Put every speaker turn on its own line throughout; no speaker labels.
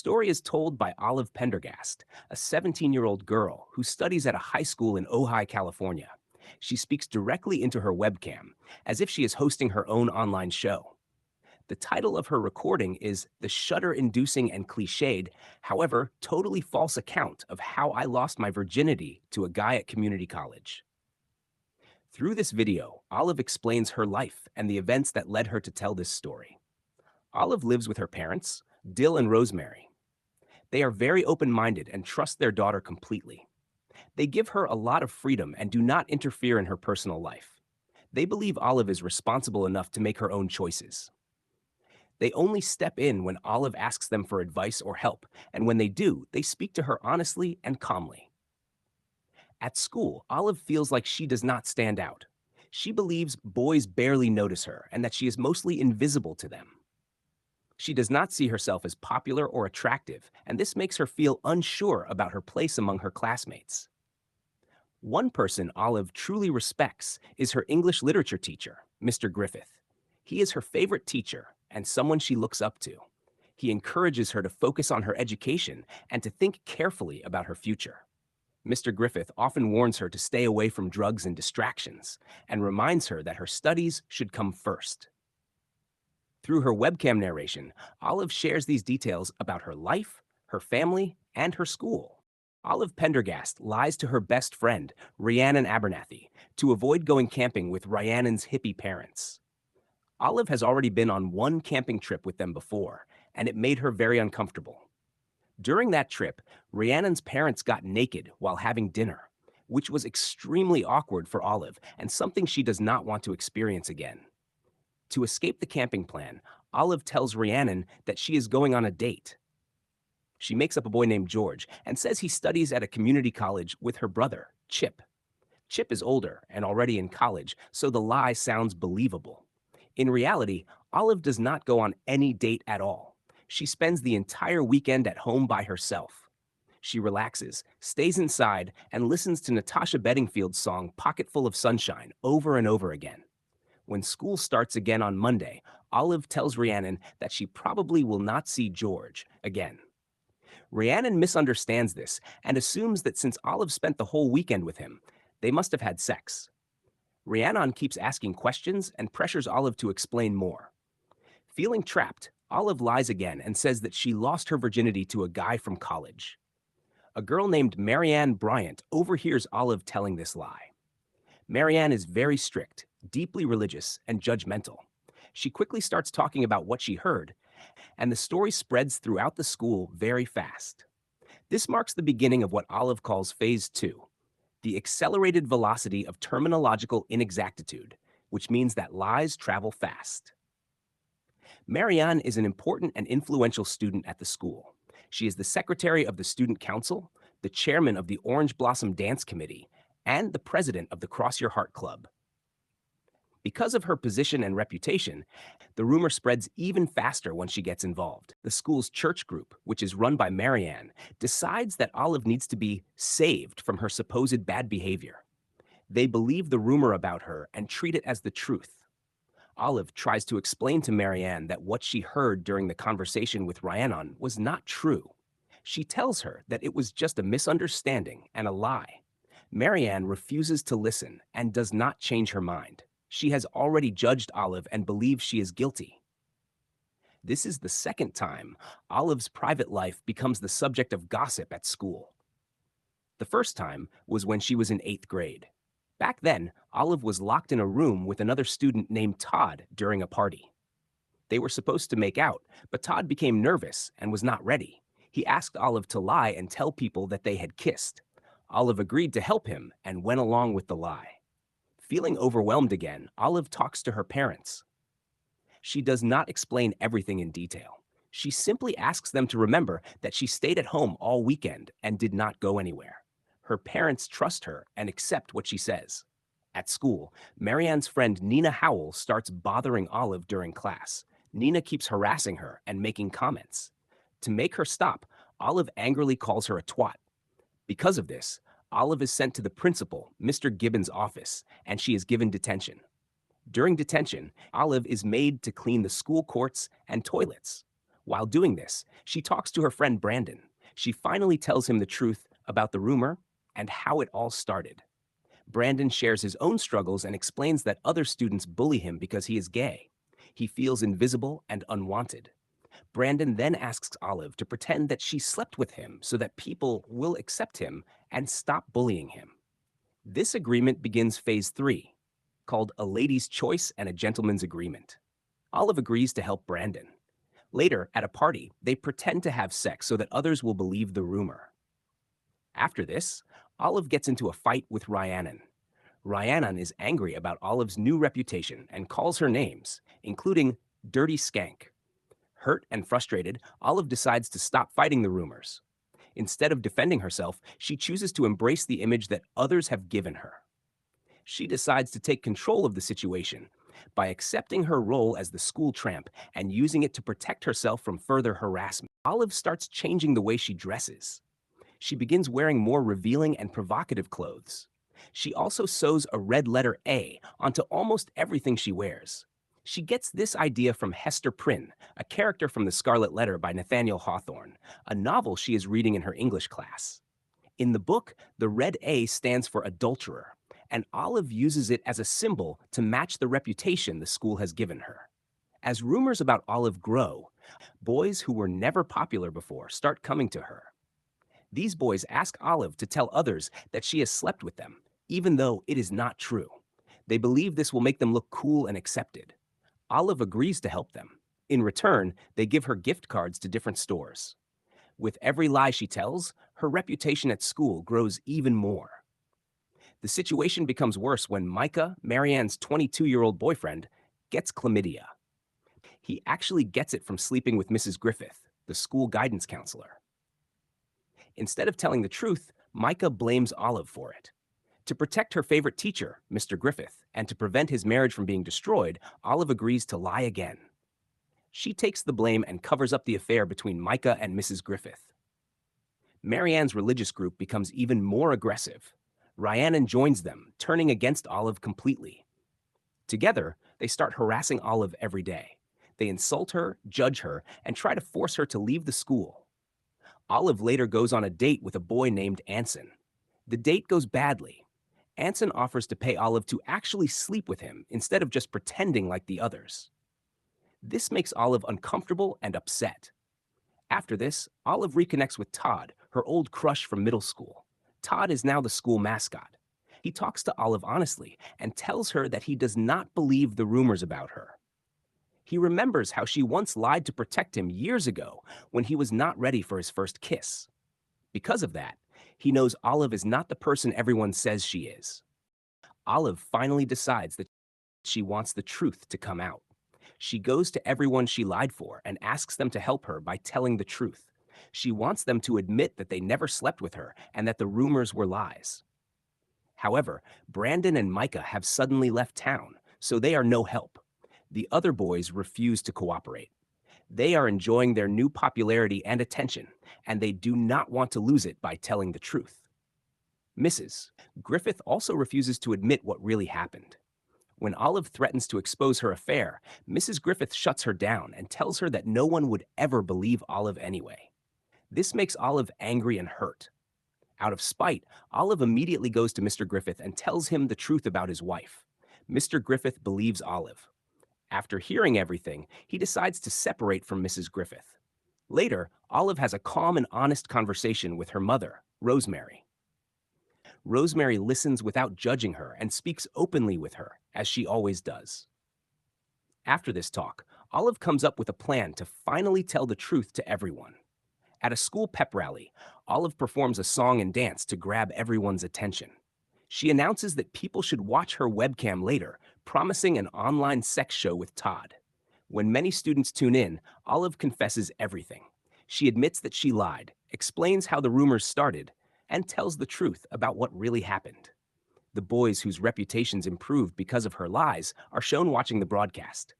story is told by Olive Pendergast, a 17-year-old girl who studies at a high school in Ojai, California. She speaks directly into her webcam, as if she is hosting her own online show. The title of her recording is The Shudder-Inducing and Cliched, however, totally false account of how I lost my virginity to a guy at community college. Through this video, Olive explains her life and the events that led her to tell this story. Olive lives with her parents, Dill and Rosemary. They are very open-minded and trust their daughter completely. They give her a lot of freedom and do not interfere in her personal life. They believe Olive is responsible enough to make her own choices. They only step in when Olive asks them for advice or help, and when they do, they speak to her honestly and calmly. At school, Olive feels like she does not stand out. She believes boys barely notice her and that she is mostly invisible to them. She does not see herself as popular or attractive, and this makes her feel unsure about her place among her classmates. One person Olive truly respects is her English literature teacher, Mr. Griffith. He is her favorite teacher and someone she looks up to. He encourages her to focus on her education and to think carefully about her future. Mr. Griffith often warns her to stay away from drugs and distractions and reminds her that her studies should come first. Through her webcam narration, Olive shares these details about her life, her family, and her school. Olive Pendergast lies to her best friend, Rhiannon Abernathy, to avoid going camping with Rhiannon's hippie parents. Olive has already been on one camping trip with them before, and it made her very uncomfortable. During that trip, Rhiannon's parents got naked while having dinner, which was extremely awkward for Olive and something she does not want to experience again. To escape the camping plan, Olive tells Rhiannon that she is going on a date. She makes up a boy named George and says he studies at a community college with her brother, Chip. Chip is older and already in college, so the lie sounds believable. In reality, Olive does not go on any date at all. She spends the entire weekend at home by herself. She relaxes, stays inside, and listens to Natasha Bedingfield's song Pocketful of Sunshine over and over again. When school starts again on Monday, Olive tells Rhiannon that she probably will not see George again. Rhiannon misunderstands this and assumes that since Olive spent the whole weekend with him, they must have had sex. Rhiannon keeps asking questions and pressures Olive to explain more. Feeling trapped, Olive lies again and says that she lost her virginity to a guy from college. A girl named Marianne Bryant overhears Olive telling this lie. Marianne is very strict, deeply religious, and judgmental. She quickly starts talking about what she heard, and the story spreads throughout the school very fast. This marks the beginning of what Olive calls Phase 2, the accelerated velocity of terminological inexactitude, which means that lies travel fast. Marianne is an important and influential student at the school. She is the secretary of the student council, the chairman of the Orange Blossom Dance Committee, and the president of the Cross Your Heart Club. Because of her position and reputation, the rumor spreads even faster when she gets involved. The school's church group, which is run by Marianne, decides that Olive needs to be saved from her supposed bad behavior. They believe the rumor about her and treat it as the truth. Olive tries to explain to Marianne that what she heard during the conversation with Rhiannon was not true. She tells her that it was just a misunderstanding and a lie. Marianne refuses to listen and does not change her mind. She has already judged Olive and believes she is guilty. This is the second time Olive's private life becomes the subject of gossip at school. The first time was when she was in 8th grade. Back then, Olive was locked in a room with another student named Todd during a party. They were supposed to make out, but Todd became nervous and was not ready. He asked Olive to lie and tell people that they had kissed. Olive agreed to help him and went along with the lie. Feeling overwhelmed again, Olive talks to her parents. She does not explain everything in detail. She simply asks them to remember that she stayed at home all weekend and did not go anywhere. Her parents trust her and accept what she says. At school, Marianne's friend Nina Howell starts bothering Olive during class. Nina keeps harassing her and making comments. To make her stop, Olive angrily calls her a twat. Because of this, Olive is sent to the principal, Mr. Gibbons' office, and she is given detention. During detention, Olive is made to clean the school courts and toilets. While doing this, she talks to her friend Brandon. She finally tells him the truth about the rumor and how it all started. Brandon shares his own struggles and explains that other students bully him because he is gay. He feels invisible and unwanted. Brandon then asks Olive to pretend that she slept with him so that people will accept him and stop bullying him. This agreement begins phase 3, called A Lady's Choice and a Gentleman's Agreement. Olive agrees to help Brandon. Later, at a party, they pretend to have sex so that others will believe the rumor. After this, Olive gets into a fight with Rhiannon. Rhiannon is angry about Olive's new reputation and calls her names, including dirty skank. Hurt and frustrated, Olive decides to stop fighting the rumors. Instead of defending herself, she chooses to embrace the image that others have given her. She decides to take control of the situation by accepting her role as the school tramp and using it to protect herself from further harassment. Olive starts changing the way she dresses. She begins wearing more revealing and provocative clothes. She also sews a red letter A onto almost everything she wears. She gets this idea from Hester Prynne, a character from The Scarlet Letter by Nathaniel Hawthorne, a novel she is reading in her English class. In the book, the red A stands for adulterer, and Olive uses it as a symbol to match the reputation the school has given her. As rumors about Olive grow, boys who were never popular before start coming to her. These boys ask Olive to tell others that she has slept with them, even though it is not true. They believe this will make them look cool and accepted. Olive agrees to help them. In return, they give her gift cards to different stores. With every lie she tells, her reputation at school grows even more. The situation becomes worse when Micah, Marianne's 22-year-old boyfriend, gets chlamydia. He actually gets it from sleeping with Mrs. Griffith, the school guidance counselor. Instead of telling the truth, Micah blames Olive for it. To protect her favorite teacher, Mr. Griffith, and to prevent his marriage from being destroyed, Olive agrees to lie again. She takes the blame and covers up the affair between Micah and Mrs. Griffith. Marianne's religious group becomes even more aggressive. Rhiannon joins them, turning against Olive completely. Together, they start harassing Olive every day. They insult her, judge her, and try to force her to leave the school. Olive later goes on a date with a boy named Anson. The date goes badly. Anson offers to pay Olive to actually sleep with him instead of just pretending like the others. This makes Olive uncomfortable and upset. After this, Olive reconnects with Todd, her old crush from middle school. Todd is now the school mascot. He talks to Olive honestly and tells her that he does not believe the rumors about her. He remembers how she once lied to protect him years ago when he was not ready for his first kiss. Because of that, he knows Olive is not the person everyone says she is. Olive finally decides that she wants the truth to come out. She goes to everyone she lied for and asks them to help her by telling the truth. She wants them to admit that they never slept with her and that the rumors were lies. However, Brandon and Micah have suddenly left town, so they are no help. The other boys refuse to cooperate. They are enjoying their new popularity and attention, and they do not want to lose it by telling the truth. Mrs. Griffith also refuses to admit what really happened. When Olive threatens to expose her affair, Mrs. Griffith shuts her down and tells her that no one would ever believe Olive anyway. This makes Olive angry and hurt. Out of spite, Olive immediately goes to Mr. Griffith and tells him the truth about his wife. Mr. Griffith believes Olive. After hearing everything, he decides to separate from Mrs. Griffith. Later, Olive has a calm and honest conversation with her mother, Rosemary. Rosemary listens without judging her and speaks openly with her, as she always does. After this talk, Olive comes up with a plan to finally tell the truth to everyone. At a school pep rally, Olive performs a song and dance to grab everyone's attention. She announces that people should watch her webcam later, promising an online sex show with Todd. When many students tune in, Olive confesses everything. She admits that she lied, explains how the rumors started, and tells the truth about what really happened. The boys whose reputations improved because of her lies are shown watching the broadcast.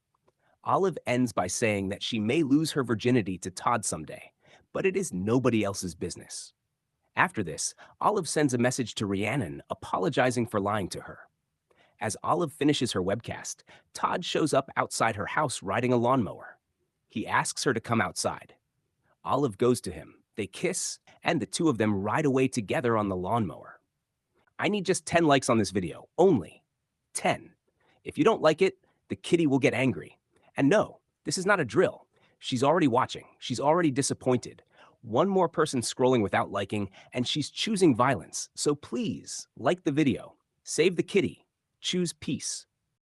Olive ends by saying that she may lose her virginity to Todd someday, but it is nobody else's business. After this, Olive sends a message to Rhiannon apologizing for lying to her. As Olive finishes her webcast, Todd shows up outside her house riding a lawnmower. He asks her to come outside. Olive goes to him. They kiss, and the two of them ride away together on the lawnmower. I need just 10 likes on this video, only 10. If you don't like it, the kitty will get angry. And no, this is not a drill. She's already watching. She's already disappointed. One more person scrolling without liking, and she's choosing violence. So please, like the video. Save the kitty. Choose peace.